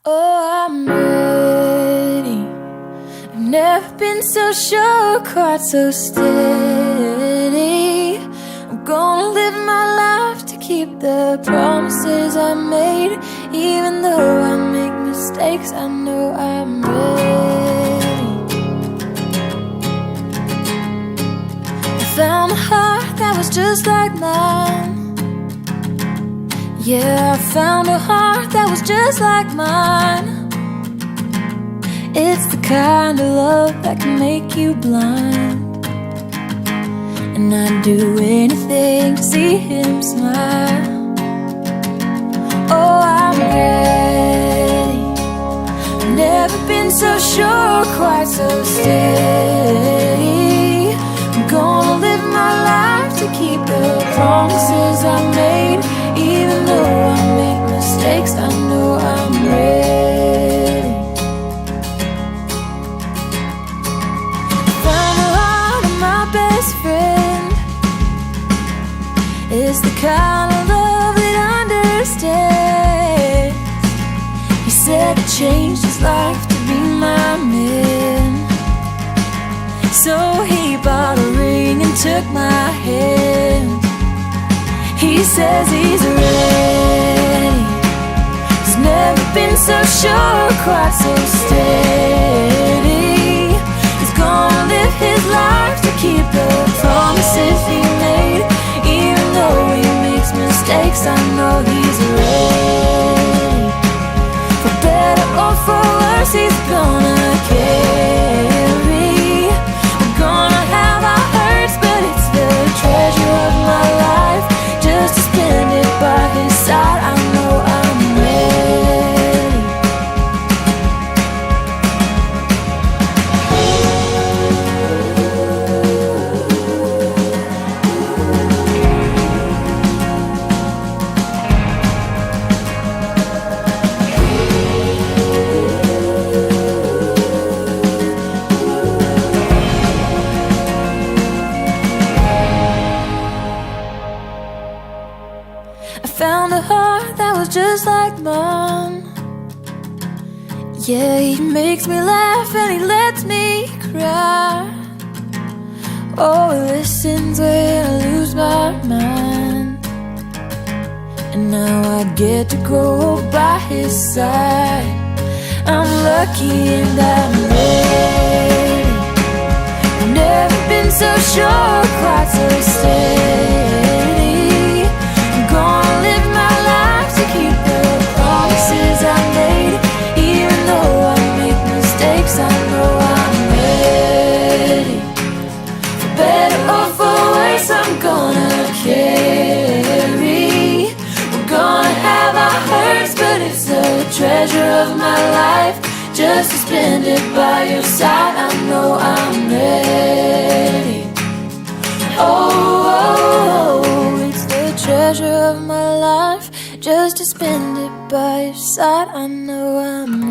Oh, I'm ready. I've never been so sure, quite so steady. I'm gonna live my life to keep the promises I made. Even though I make mistakes, I know I'm ready. I found a heart that was just like mine. Yeah, I found a heart that was just like mine. It's the kind of love that can make you blind, and I'd do anything to see him smile. Oh, I'm ready. I've never been so sure, quite so steady. I'm gonna live my life to keep the promises I made. Even though I make mistakes, I know I'm ready. I found the heart of my best friend. It's the kind of love that understands. He said it changed his life to be my man. So he bought a ring and took my hand. He says he's ready. He's never been so sure, quite so steady. He's gonna live his life to keep the promises he made. Even though he makes mistakes, I know he's ready. For better or for worse, he's gonna carry. We're gonna have our hurts, but it's the treasure of my life. Just to spend it by his side, I know I'm ready. I found a heart that was just like mine. Yeah, he makes me laugh and he lets me cry. Oh, he listens when I lose my mind. And now I get to go by his side. I'm lucky and I'm ready. I've never been so sure, quite so steady. Gonna live my life to keep the promises I made. Even though I make mistakes, I know I'm ready. For better or for worse, I'm gonna carry. We're gonna have our hurts, but it's the treasure of my life. Just to spend it by your side, I know I'm ready. Oh, it's the treasure of my life. Just to spend it by your side, I know I'm